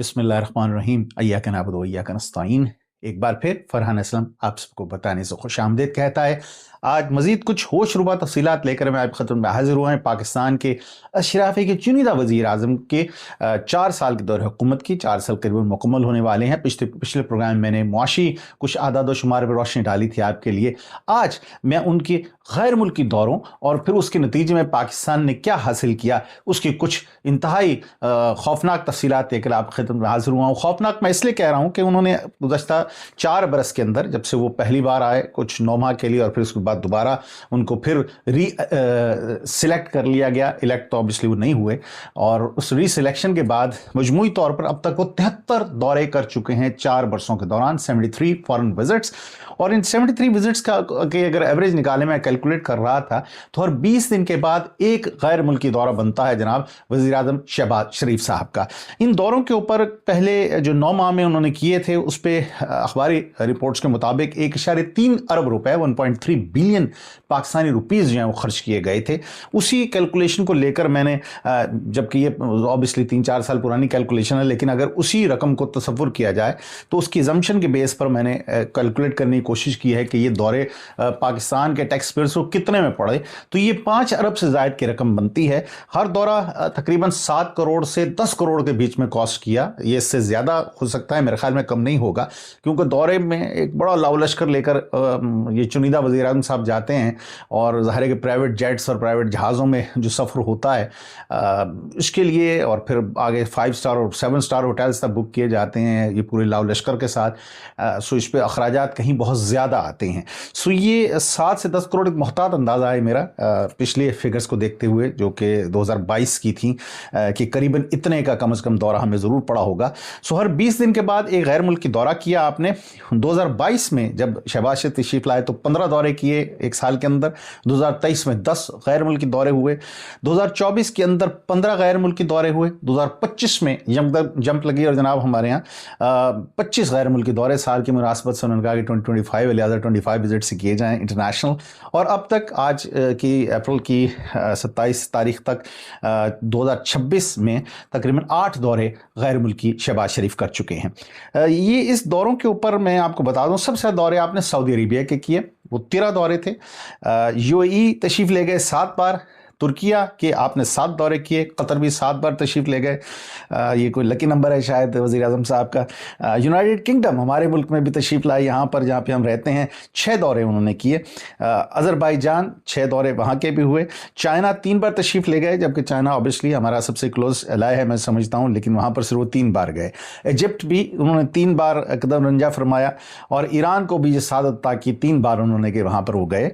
बिस्मिल्लाहिर्रहमानिर्रहीम अय्याका नअबुदु व इय्याका नस्तईन। एक बार फिर फरहान असलम आप सबको बताने से खुशामदीद कहता है। आज मजीद कुछ होशरुबा तफसीलात लेकर मैं आपकी खिदमत में हाजिर हुआ है। पाकिस्तान के अशराफी के चुनिंदा वज़ीर आज़म के 4 साल के दौर हुकूमत की 4 साल करीबन मुकम्मल होने वाले हैं। पिछले प्रोग्राम में मैंने मुआशी कुछ आदाद व शुमार पर रोशनी डाली थी आपके लिए। आज मैं उनके गैर मुल्की दौरों और फिर उसके नतीजे में पाकिस्तान ने क्या हासिल किया उसकी कुछ इंतहाई खौफनाक तफसीलात लेकर आप खिदमत में हाजिर हुआ हूँ। खौफनाक मैं इसलिए कह रहा हूँ कि उन्होंने गुज़श्ता 4 बरस के अंदर, जब से वो पहली बार आए कुछ 9 माह के लिए और फिर उसके बाद दोबारा उनको फिर सिलेक्ट कर लिया गया, इलेक्ट तो ऑब्वियसली वो नहीं हुए, और उस रीसिलेक्शन के बाद मजमूई तौर पर अब तक वो 73 दौरे कर चुके हैं 4 बरसों के दौरान, 73 फॉरेन विजिट्स। और इन 73 विजिट्स का अगर एवरेज निकाले, मैं कैलकुलेट कर रहा था, तो हर 20 दिन के बाद एक गैर मुल्की दौरा बनता है जनाब वज़ीर आज़म शहबाज शरीफ साहब का। इन दौरों के ऊपर पहले जो 9 माह में उन्होंने किए थे उस पर अखबारी रिपोर्ट्स के मुताबिक 1.3 अरब रुपए 1.3 बिलियन पाकिस्तानी रुपीस जो हैं वो खर्च किए गए थे। उसी कैलकुलेशन को लेकर मैंने, जबकि ये ऑब्वियसली 3-4 साल पुरानी कैलकुलेशन है, लेकिन अगर उसी रकम को तसव्वुर किया जाए तो उसकी एजम्पशन के बेस पर मैंने कैलकुलेट करने की कोशिश की है कि ये दौरे पाकिस्तान के टैक्स पेयर्स को कितने में पड़े, तो ये 5 अरब से ज़ायद की रकम बनती है। हर दौरा तकरीबन 7 करोड़ से 10 करोड़ के बीच में कॉस्ट किया। ये इससे ज़्यादा हो सकता है, मेरे ख्याल में कम नहीं होगा, क्योंकि दौरे में एक बड़ा लाव लश्कर लेकर ये चुनिंदा वज़ीर आज़म साहब जाते हैं और ज़ाहिर है कि प्राइवेट जेट्स और प्राइवेट जहाज़ों में जो सफ़र होता है इसके लिए, और फिर आगे 5 स्टार और 7 स्टार होटल्स तक बुक किए जाते हैं ये पूरे लाव लश्कर के साथ। सो इस पर अखराजात कहीं बहुत ज़्यादा आते हैं। सो ये 7 से 10 करोड़ एक मुहतात अंदाज़ा है मेरा पिछले फिगर्स को देखते हुए, जो कि 2022 की थी, कि करीबन इतने का कम से कम दौरा हमें ज़रूर पड़ा होगा। सो हर 20 दिन के बाद एक गैर मुल्की दौरा किया आपने। 2022 में जब शहबाज शरीफ तशरीफ लाए तो 15 दौरे किए एक साल के अंदर। 2023 में 10 गैर मुल्की दौरे हुए। 2024 के अंदर 15 गैर मुल्की दौरे हुए। 2025 में जंप लगी और जनाब हमारे यहाँ 25 गैर मुल्की दौरे साल की मुनासबत से उन्होंने कहा कि 2025 लिहाजा 25 विजिट से किए जाएँ इंटरनेशनल। और अब तक आज की अप्रैल की 27 तारीख तक 2026 में तकरीबन 8 दौरे गैर मुल्की शहबाज शरीफ कर चुके हैं। ये इस दौरों के ऊपर मैं आपको बता दूं, सबसे ज़्यादा दौरे आपने सऊदी अरेबिया के किए, वो 13 दौरे थे। यूएई तशरीफ़ ले गए 7 बार, तुर्किया के आपने 7 दौरे किए, कतर भी 7 बार तशरीफ़ ले गए। ये कोई लकी नंबर है शायद वज़ीर आज़म साहब का। यूनाइटेड किंगडम हमारे मुल्क में भी तशरीफ़ लाए, यहाँ पर जहाँ पे हम रहते हैं 6 दौरे उन्होंने किए। अज़रबैजान 6 दौरे वहाँ के भी हुए। चाइना 3 बार तशरीफ़ ले गए, जबकि चाइना ऑब्वियसली हमारा सबसे क्लोज एलाय है मैं समझता हूँ, लेकिन वहाँ पर सिर्फ वो 3 बार गए। इजिप्ट भी उन्होंने 3 बार कदम रंजा फरमाया, और ईरान को भी ये सादत था कि 3 बार उन्होंने कि वहाँ पर वो गए।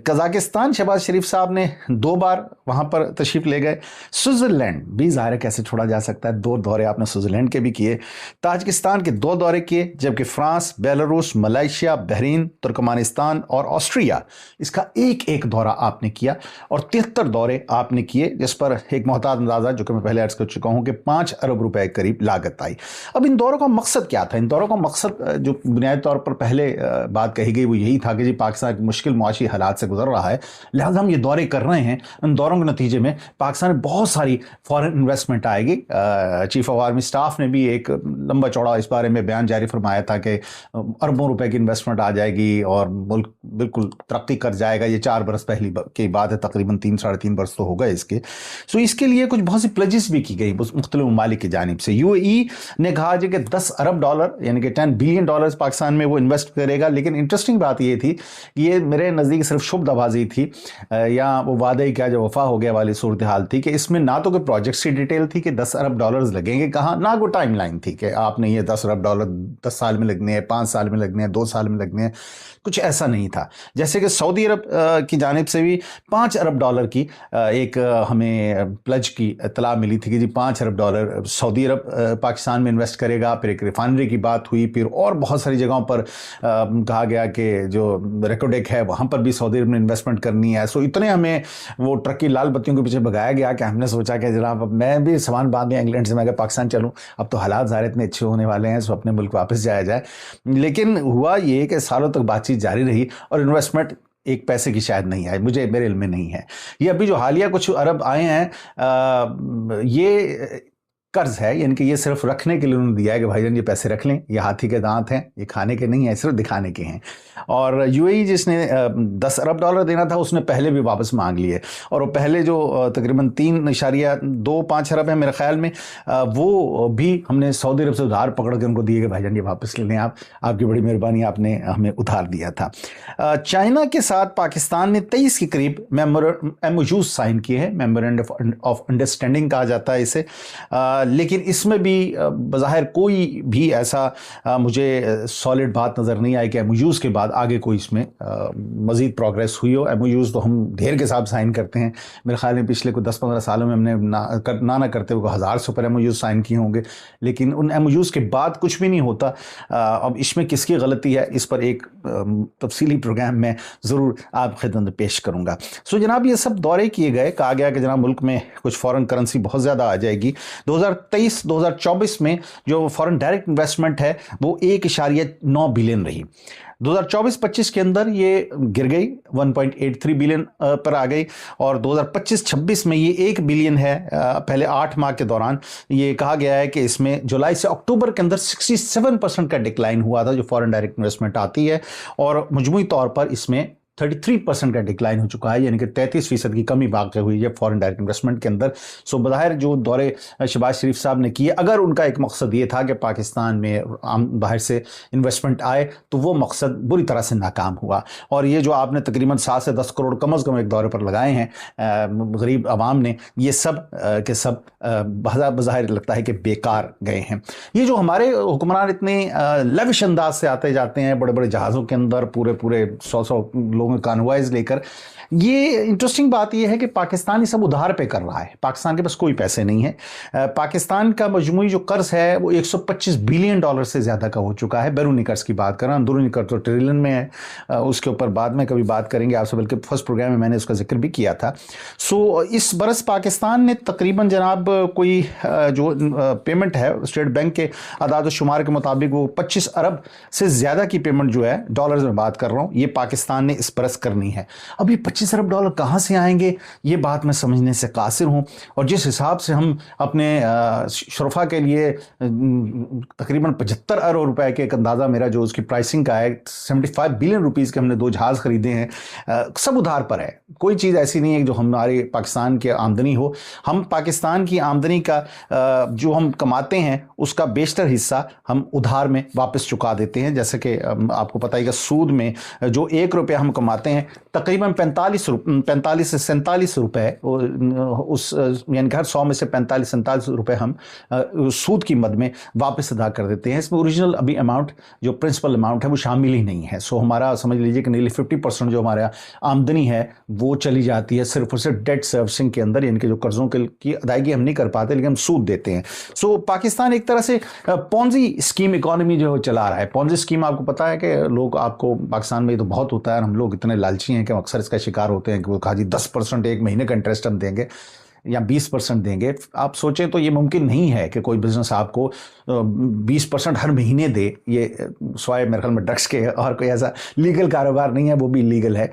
कज़ाकिस्तान शहबाज शरीफ साहब ने 2 बार वहाँ पर तशरीफ़ ले गए। स्विट्ज़रलैंड भी ज़ाहिर है कैसे छोड़ा जा सकता है, 2 दौरे आपने स्विट्ज़रलैंड के भी किए। ताजिकिस्तान के 2 दौरे किए, जबकि France, Belarus, Malaysia, Bahrain, Turkmenistan और ऑस्ट्रिया इसका एक दौरा आपने किया, और 73 दौरे आपने किए, जिस पर एक मोहतात अंदाज़ा, जो कि मैं पहले अर्ज़ कर चुका हूँ, कि 5 अरब रुपए के करीब लागत आई। अब इन दौरों का मकसद क्या था? इन दौरों का मकसद जो बुनियादी तौर पर पहले बात कही गई वो यही था कि जी पाकिस्तान मुश्किल मुआशी हालात से गुजर रहा है, लिहाजा हम ये दौरे कर रहे हैं। इन दौरों के नतीजे में पाकिस्तान में बहुत सारी फॉरेन इन्वेस्टमेंट आएगी। चीफ ऑफ आर्मी स्टाफ ने भी एक लंबा चौड़ा इस बारे में बयान जारी फरमाया था कि अरबों रुपए की इन्वेस्टमेंट आ जाएगी और मुल्क बिल्कुल तरक्की कर जाएगा। ये 4 बरस पहली की बात है, तकरीबन 3-3.5 बरस तो हो गए इसके। सो इसके लिए कुछ बहुत सी प्लेजेस भी की गई मुख्तलिफ ममालिक की जानिब से। यूएई ने कहा कि 10 अरब डॉलर यानी कि 10 बिलियन डॉलर पाकिस्तान में वो इन्वेस्ट करेगा। लेकिन इंटरेस्टिंग बात ये थी कि ये मेरे नज़दीक सिर्फ शुभदबाजी थी, या वो वादे क्या जो वफा हो गया वाली सूरत हाल थी, कि इसमें ना तो कोई प्रोजेक्ट्स की डिटेल थी कि 10 अरब डॉलर्स लगेंगे कहाँ, ना कोई टाइम लाइन थी कि आपने ये 10 अरब डॉलर 10 साल में लगने हैं, 5 साल में लगने हैं, 2 साल में लगने हैं। कुछ ऐसा नहीं था। जैसे कि सऊदी अरब की जानिब से भी 5 अरब डॉलर की एक हमें प्लज की इतला मिली थी कि जी 5 अरब डॉलर सऊदी अरब पाकिस्तान में इन्वेस्ट करेगा। फिर एक रिफाइनरी की बात हुई, फिर और बहुत सारी जगहों पर कहा गया कि जो रेकोडेक है वहाँ पर भी सऊदी अरब ने इन्वेस्टमेंट करनी है। सो इतने हमें वो ट्रक की लाल बत्तियों के पीछे भगाया गया कि हमने सोचा कि जनाब अब मैं भी सामान बांध दिया इंग्लैंड से, मैं पाकिस्तान चलूँ, अब तो हालात ज़ाहिर इतने अच्छे होने वाले हैं, सो अपने मुल्क वापस जाया जाए। लेकिन हुआ ये कि सालों तक बातचीत जारी रही और इन्वेस्टमेंट एक पैसे की शायद नहीं आई, मेरे इल्म में नहीं है। ये अभी जो हालिया कुछ अरब आए हैं, ये कर्ज है, यानी कि ये सिर्फ रखने के लिए उन्होंने दिया है कि भाईजान ये पैसे रख लें, ये हाथी के दांत हैं, ये खाने के नहीं है, सिर्फ दिखाने के हैं। और यूएई जिसने 10 अरब डॉलर देना था उसने पहले भी वापस मांग लिए, और वो पहले जो तकरीबन 3.25 अरब है मेरे ख्याल में, वो भी हमने सऊदी अरब से उधार पकड़ के उनको दिए कि भाईजान ये वापस ले लें, आपकी बड़ी मेहरबानी, आपने हमें उधार दिया था। चाइना के साथ पाकिस्तान ने 23 के करीब MOUs साइन किए हैं, मेमोरेंडम ऑफ अंडरस्टैंडिंग कहा जाता है इसे, लेकिन इसमें भी बज़ाहिर कोई भी ऐसा मुझे सॉलिड बात नज़र नहीं आई कि MOUs के बाद आगे कोई इसमें मज़ीद प्रोग्रेस हुई हो। MOUs तो हम ढेर के साथ साइन करते हैं, मेरे ख्याल में पिछले कोई 10-15 सालों में हमने ना करते हुए 1000 से ऊपर MOUs साइन किए होंगे, लेकिन उन MOUs के बाद कुछ भी नहीं होता। अब इसमें किसकी गलती है, इस पर एक तफसीली प्रोग्राम में ज़रूर आप खिदमत में पेश करूँगा। सो जनाब, ये सब दौरे किए गए, कहा गया कि जनाब मुल्क में कुछ फॉरेन करेंसी बहुत ज़्यादा आ जाएगी। 2023-2024 में जो फॉरेन डायरेक्ट इन्वेस्टमेंट है वो 1.9 बिलियन रही। 2024-25 के अंदर ये गिर गई, 1.83 बिलियन पर आ गई, और 2025-26 में ये 1 बिलियन है। पहले 8 माह के दौरान ये कहा गया है कि इसमें जुलाई से अक्टूबर के अंदर 67% का डिक्लाइन हुआ था जो फॉरेन डायरेक्ट इन्वेस्टमेंट आती है, और मजमूई तौर पर इसमें 33% का डिक्लाइन हो चुका है, यानी कि 33% की कमी वाक़ हुई है फॉरेन डायरेक्ट इन्वेस्टमेंट के अंदर। सो बज़ाहिर जो दौरे शहबाज शरीफ साहब ने किए, अगर उनका एक मकसद ये था कि पाकिस्तान में बाहर से इन्वेस्टमेंट आए, तो वो मकसद बुरी तरह से नाकाम हुआ। और ये जो आपने तकरीबन 7 से 10 करोड़ कम अज़ कम एक दौरे पर लगाए हैं गरीब आवाम ने, ये सब के सब बज़ाहिर लगता है कि बेकार गए हैं। ये जो हमारे हुक्मरान इतने लविश अंदाज से आते जाते हैं बड़े बड़े जहाज़ों के अंदर, पूरे 100 लोगों के कॉन्वॉयज लेकर, ये इंटरेस्टिंग बात यह है कि पाकिस्तान ये सब उधार पे कर रहा है। पाकिस्तान के पास कोई पैसे नहीं है। पाकिस्तान का मजमूई जो कर्ज है वो 125 बिलियन डॉलर से ज़्यादा का हो चुका है। बैरूनी कर्ज की बात कर रहा हूँ, अंदरूनी कर्ज तो ट्रिलियन में है, उसके ऊपर बाद में कभी बात करेंगे आपसे, बल्कि फर्स्ट प्रोग्राम में मैंने उसका जिक्र भी किया था। सो इस बरस पाकिस्तान ने तकरीबन जनाब कोई जो पेमेंट है स्टेट बैंक के अदाद शुमार के मुताबिक वो 25 अरब से ज़्यादा की पेमेंट जो है, डॉलर्स में बात कर रहा हूँ, ये पाकिस्तान ने इस बरस करनी है। अब ये 25 अरब डॉलर कहाँ से आएंगे, ये बात मैं समझने से कासिर हूँ। और जिस हिसाब से हम अपने शरफा के लिए तकरीबन 75 अरब रुपए के, एक अंदाज़ा मेरा जो उसकी प्राइसिंग का है, 75 बिलियन रुपीज़ के हमने 2 जहाज़ खरीदे हैं, सब उधार पर है। कोई चीज़ ऐसी नहीं है जो हमारे पाकिस्तान की आमदनी हो। हम पाकिस्तान की आमदनी का जो हम कमाते हैं उसका बेशतर हिस्सा हम उधार में वापस चुका देते हैं। जैसे कि आपको पता है कि सूद में जो 1 रुपया हम कमाते हैं, तकरीबन 45 से 47 रुपए उस, यानी कि हर 100 में से 45-47 रुपए हम सूद की मद में वापस अदा कर देते हैं। इसमें ओरिजिनल अभी अमाउंट जो प्रिंसिपल अमाउंट है वो शामिल ही नहीं है। सो हमारा समझ लीजिए कि नीली 50% जो हमारा आमदनी है वो चली जाती है सिर्फ और सिर्फ डेट सर्विसिंग के अंदर, यानी कि जो कर्जों की अदायगी हम नहीं कर पाते लेकिन हम सूद देते हैं। सो पाकिस्तान एक तरह से पॉन्जी स्कीम इकोनॉमी जो चला रहा है। पॉन्जी स्कीम आपको पता है कि लोग, आपको पाकिस्तान में तो बहुत होता है, हम लोग इतने लालची हैं कि अक्सर इसका शिकार होते हैं कि वो कहा जी 10% एक महीने का इंटरेस्ट हम देंगे या 20% देंगे। आप सोचें तो ये मुमकिन नहीं है कि कोई बिजनेस आपको 20% हर महीने दे। ये स्वाय मेरे ख्याल में ड्रग्स के और कोई ऐसा लीगल कारोबार नहीं है, वो भी इलीगल है।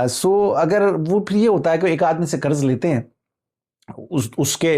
सो अगर वो फिर ये होता है कि एक आदमी से कर्ज लेते हैं, उसके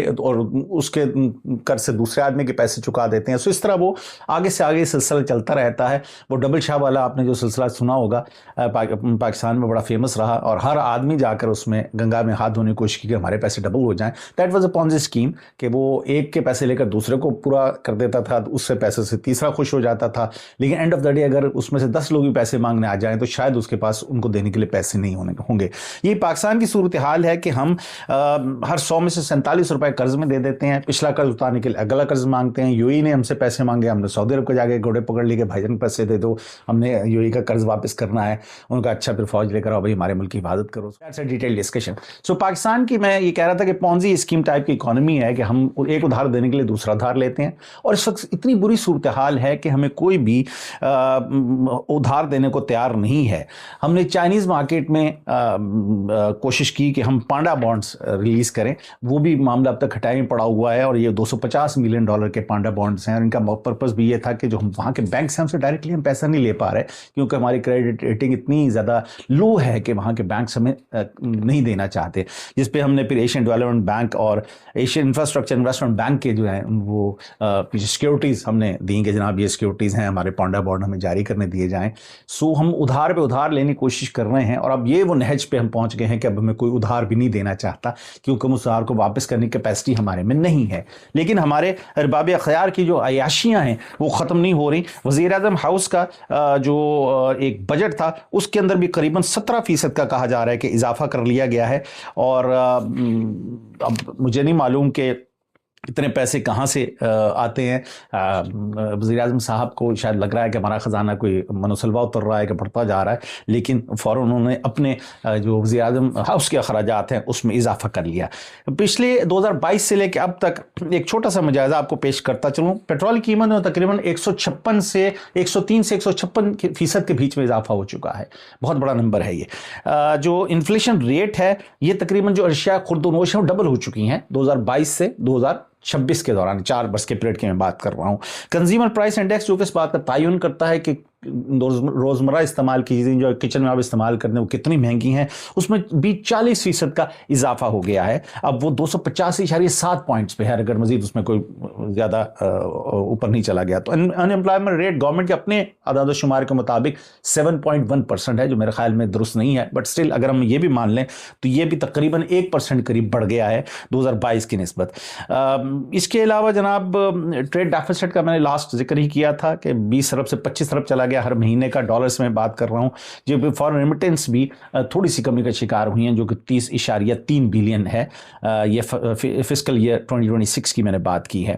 कर्ज से दूसरे आदमी के पैसे चुका देते हैं। सो इस तरह वो आगे से आगे सिलसिला चलता रहता है। वो डबल शाह वाला आपने जो सिलसिला सुना होगा, पाकिस्तान में बड़ा फेमस रहा, और हर आदमी जाकर उसमें गंगा में हाथ धोने की कोशिश की कि हमारे पैसे डबल हो जाएं। That was a Ponzi scheme, कि वो एक के पैसे लेकर दूसरे को पूरा कर देता था, उससे पैसे से तीसरा खुश हो जाता था, लेकिन एंड ऑफ द डे अगर उसमें से 10 लोग भी पैसे मांगने आ जाएं तो शायद उसके पास उनको देने के लिए पैसे नहीं होंगे। ये पाकिस्तान की सूरत हाल है कि हम हर 100 में से 47 रुपए कर्ज में दे देते हैं। पिछला कर्ज उतारने के लिए अगला कर्ज मांगते हैं। यूएई ने हमसे पैसे मांगे, हमने सऊदी अरब को जाके घोड़े पकड़ लिए कि भाईजान पैसे दे दो, हमने यूएई का कर्ज वापस करना है। उनका अच्छा फिर फौज लेकर आओ भाई, हमारे मुल्क की हिफाजत करो। Detail discussion. सो पाकिस्तान की मैं ये कह रहा था कि पॉन्जी स्कीम टाइप की इकोनॉमी है कि हम एक उधार देने के लिए दूसरा उधार लेते हैं, और इस वक्त इतनी बुरी सूरत हाल है कि हमें कोई भी उधार देने को तैयार नहीं है। हमने चाइनीज मार्केट में कोशिश की कि हम पांडा बॉन्ड्स रिलीज करें, वो भी मामला अब तक खटाई में पड़ा हुआ है। और ये $250 मिलियन के पांडा बॉन्ड्स हैं, और इनका पर्पस भी ये था कि जो हम वहाँ के बैंक से हमसे डायरेक्टली हम पैसा नहीं ले पा रहे क्योंकि हमारी क्रेडिट रेटिंग इतनी ज़्यादा लो है कि वहाँ के बैंक हमें नहीं देना चाहते, जिस पे हमने फिर एशियन डेवलपमेंट बैंक और एशियन इंफ्रास्ट्रक्चर इन्वेस्टमेंट बैंक के जो हैं वो सिक्योरिटीज़ हमने दी कि जनाब ये सिक्योरिटीज़ हैं, हमारे पांडा बॉन्ड हमें जारी करने दिए जाएँ। सो हम उधार पे उधार लेने की कोशिश कर रहे हैं, और अब ये वो नहज पे हम पहुँच गए हैं कि अब हमें कोई उधार भी नहीं देना चाहता क्योंकि उस उधार को वापस करने की कैपेसिटी हमारे में नहीं है। लेकिन हमारे अरबाब अख्तियार की जो अयाशियाँ हैं वो ख़त्म नहीं हो रही। वज़ीर-ए-आज़म हाउस का जो एक बजट था उसके अंदर भी करीबन 17% का कहा जा रहा है कि इजाफा कर लिया गया है। और अब मुझे नहीं मालूम कि इतने पैसे कहाँ से आते हैं। वज़ीर-ए-आज़म साहब को शायद लग रहा है कि हमारा ख़जाना कोई मनोसलवा उतर रहा है कि बढ़ता जा रहा है, लेकिन फ़ौरन उन्होंने अपने जो वज़ीर-ए-आज़म हाउस के अखराजात हैं उसमें इजाफा कर लिया। पिछले 2022 से लेकर अब तक एक छोटा सा मुजाहिज़ा आपको पेश करता चलूँ। पेट्रोल की कीमत में तकरीबन 103 से 156% के बीच में इजाफा हो चुका है। बहुत बड़ा नंबर है ये। जो इन्फ्लेशन रेट है ये तकरीबन जो अशिया खुर्दनोश है डबल हो चुकी हैं 2022 से 2026 के दौरान, 4 वर्ष के पीरियड की मैं बात कर रहा हूँ। कंज्यूमर प्राइस इंडेक्स जो कि इस बात का तयन करता है कि रोज़मर्रा इस्तेमाल की चीज़ें जो किचन में आप इस्तेमाल करते हैं वो कितनी महंगी हैं, उसमें भी 40% का इजाफा हो गया है। अब वो 285.7 पॉइंट्स पे है, अगर मजीद उसमें कोई ज़्यादा ऊपर नहीं चला गया तो। अनएम्प्लॉयमेंट रेट गवर्नमेंट के अपने आदाद शुमार के मुताबिक 7.1% है, जो मेरे ख्याल में दुरुस्त नहीं है, बट स्टिल अगर हम ये भी मान लें तो ये भी तकरीबन 1% करीब बढ़ गया है 2022 की निस्बत। इसके अलावा जनाब ट्रेड डेफिसिट का मैंने लास्ट जिक्र ही किया था कि 20 अरब से 25 अरब चला गया हर महीने का, डॉलर्स में बात कर रहा हूं। जो फॉरेन रेमिटेंस भी थोड़ी सी कमी का शिकार हुई हैं, जो कि 30.3 बिलियन है। ये फिस्कल ईयर 2026 की मैंने बात की है।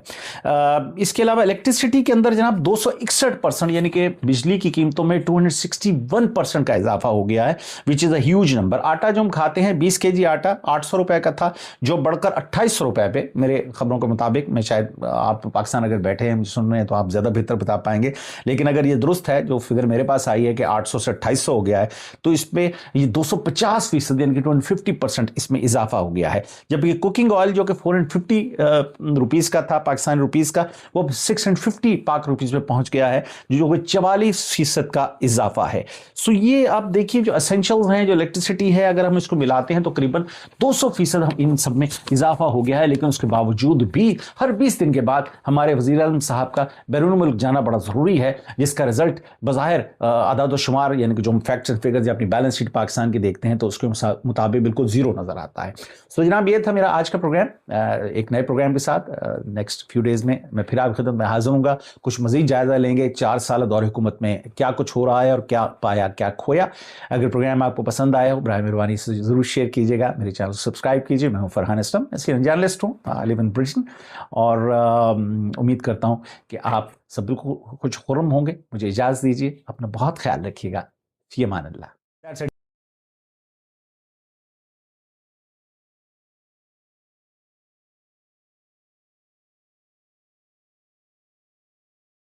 इसके अलावा इलेक्ट्रिसिटी के अंदर जनाब 261% यानी कि बिजली की कीमतों में 261% का इजाफा हो गया है, which is a huge number. आटा जो हम खाते हैं 20 kg आटा 800 रुपए का था, जो बढ़कर 2800 रुपए पे, मेरे खबरों के मुताबिक, मैं शायद आप पाकिस्तान अगर बैठे हैं सुन रहे हैं तो आप ज़्यादा बेहतर बता पाएंगे, लेकिन अगर ये दुरुस्त है जो फिगर मेरे पास आई है कि 800 से 2800 हो गया है, तो इसमें ये 250% यानी कि 250% इसमें इजाफा हो गया है। जबकि कुकिंग ऑयल जो कि 450 रुपीज़ का था पाकिस्तानी रुपीज़ का, वो 650 पाक रुपीज़ में पहुंच गया है, जो कि 44% का इजाफा है। सो ये आप देखिए जो एसेंशियल्स हैं, जो इलेक्ट्रिसिटी है, अगर हम इसको मिलाते हैं तो करीबन 200% इन सब में इजाफा हो गया है। लेकिन उसके बावजूद भी हर 20 दिन के बाद हमारे वज़ीर-ए-आज़म साहब का बैरून मुल्क जाना बड़ा ज़रूरी है, जिसका रिजल्ट बज़ाहिर आदाद शुमार यानी कि जो हम फैक्ट्स एंड फिगर्स या अपनी बैलेंस शीट पाकिस्तान की देखते हैं तो उसके मुताबिक बिल्कुल ज़ीरो नज़र आता है। सो जनाब ये था मेरा आज का प्रोग्राम। एक नए प्रोग्राम के साथ नेक्स्ट फ्यू डेज़ में मैं फिर आपकी खिदमत में हाजिर हूँगा। कुछ मज़ीद जायज़ा लेंगे 4 साल दौर हुकूमत में क्या कुछ हो रहा है और क्या पाया क्या खोया। अगर प्रोग्राम आपको पसंद आया हो बराए मेहरबानी से ज़रूर शेयर कीजिएगा, मेरे चैनल को सब्सक्राइब कीजिए। मैं हूँ फरहान असलम, इसके जर्नलिस्ट हूँ, आई लिव इन ब्रिटेन, और उम्मीद करता हूँ कि आप सब बिल्कुल कुछ खुर्रम होंगे। मुझे इजाज़त दीजिए, अपना बहुत ख्याल रखिएगा। फ़ी अमान अल्लाह।